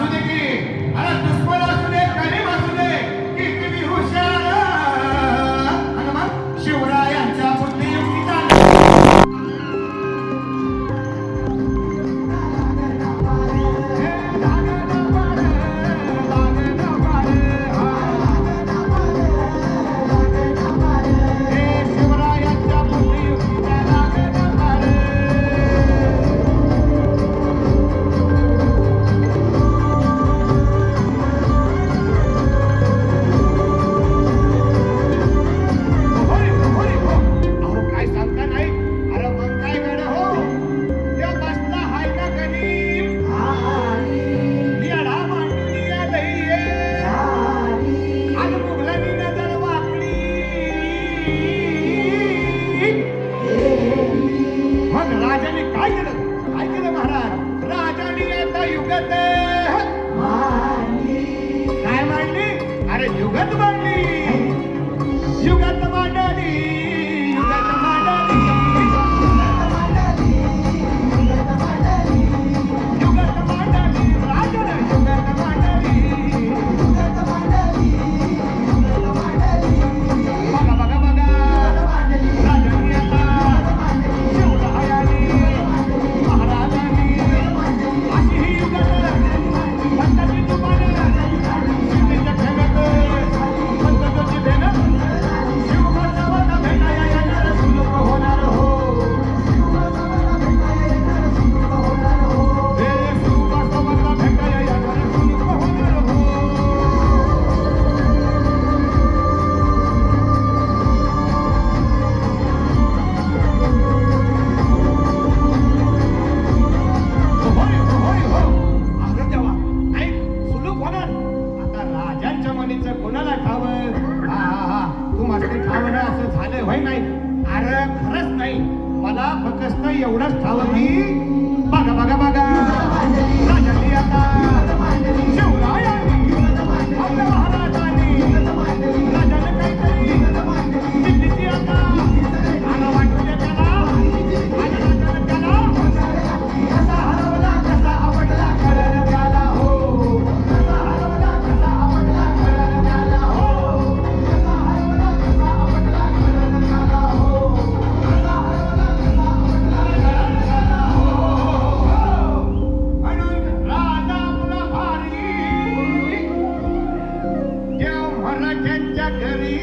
असू दे की, अरे दुश्मन असू दे, गरीब असू दे, किती बी हुशार. आणि मग शिवरायांच्या बुद्धियुक्तीचा युगत मांडली, युगत मांडली, युगत मांडली, युगत मांडली, राजन युगत मांडली, बघा बघा बघा राजांनी आता शिवरायांनी महाराजांनी अशी ही युगत भक्ताची दुकानं सिद्धीच्या खेळत कोणाला ठावं. तू माझे ठावं ना असं झालं व्हाय नाही. अरे खरंच नाही, मला फक्त एवढंच ठावं की बघा बघा बघा राजांनी आता शिवरायांनी आपल्या महाराजांनी राजाने काहीतरी सिद्धीची आता आला वाटू दे त्याला. आणि राजाने त्याला कसा हरवला कसा आवडला कळलं त्याला. हो कसा हरवला कसा आवडला कळलं त्याला. हो कसा हरवला कसा आवडला कळलं त्याला. हो कसा हरवला कसा आवडला कळलं त्याला. हो म्हणून राजा आपला भारी देव मराठ्यांच्या घरी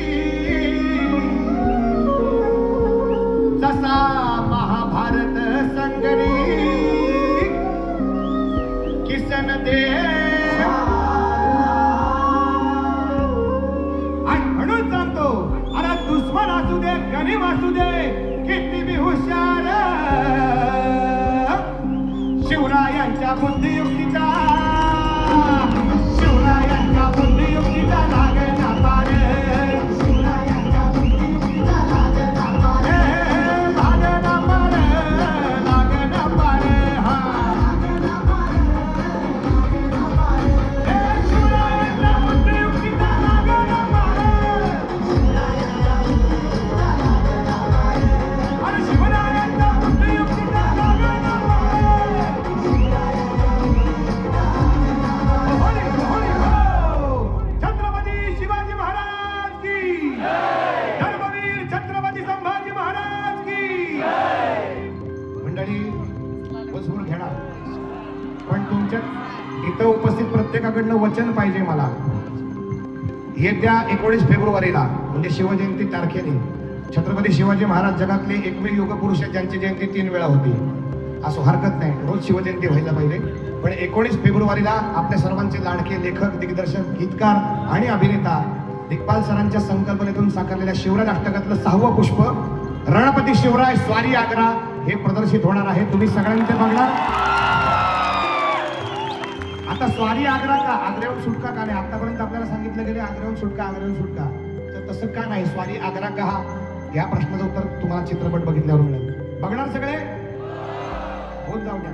जसा महाभारत संगरी किसन देव. आणि म्हणून सांगतो, अरे दुश्मन असू दे, गरीब असू दे, किती बी हुशार, शिवरायांच्या बुद्धियुक्तीचा, शिवरायांच्या बुद्धियुक्तीचा लागेना पार. शिवरायांच्या बुद्धियुक्तीचा लागेना पार. लागेना पार, लागेना पार. हा लागेना पार, लागेना पार. शिवरायांच्या बुद्धियुक्तीचा लागेना पार. शिवरायांच्या बुद्धियुक्तीचा लागेना पार. अरे शिवरायांच्या बुद्धियुक्तीचा लागेना पार. छत्रपती शिवाजी महाराज की, धर्मवीर छत्रपती संभाजी महाराज की. मंडळी बसवून घेणार, पण तुमच्या इथं उपस्थित प्रत्येकाकडनं वचन पाहिजे मला. येत्या 19 फेब्रुवारीला म्हणजे शिवजयंती तारखेने छत्रपती शिवाजी महाराज जगातले एकमेव युगपुरुष आहेत ज्यांची जयंती 3 वेळा होती. असं हरकत नाही, रोज शिवजयंती व्हायला पाहिजे. पण 19 फेब्रुवारीला आपल्या सर्वांचे लाडके लेखक, दिग्दर्शक, गीतकार आणि अभिनेता दिग्पाल सरांच्या संकल्पनेतून साकारलेल्या शिवराज अष्टकातलं 6वं पुष्प रणपती शिवराय स्वारी आग्रा हे प्रदर्शित होणार आहे. तुम्ही सगळ्यांनी ते बघणार. आता स्वारी आग्रा का, आग्र्याहून सुटका का नाही? आतापर्यंत आपल्याला सांगितलं गेले आग्र्याहून सुटका, आग्र्याहून सुटका. तर तसं का नाही? स्वारी आग्रा का, या प्रश्नाचं उत्तर तुम्हाला चित्रपट बघितल्यावर मिळेल. बघणार सगळे? होत जाऊ द्या.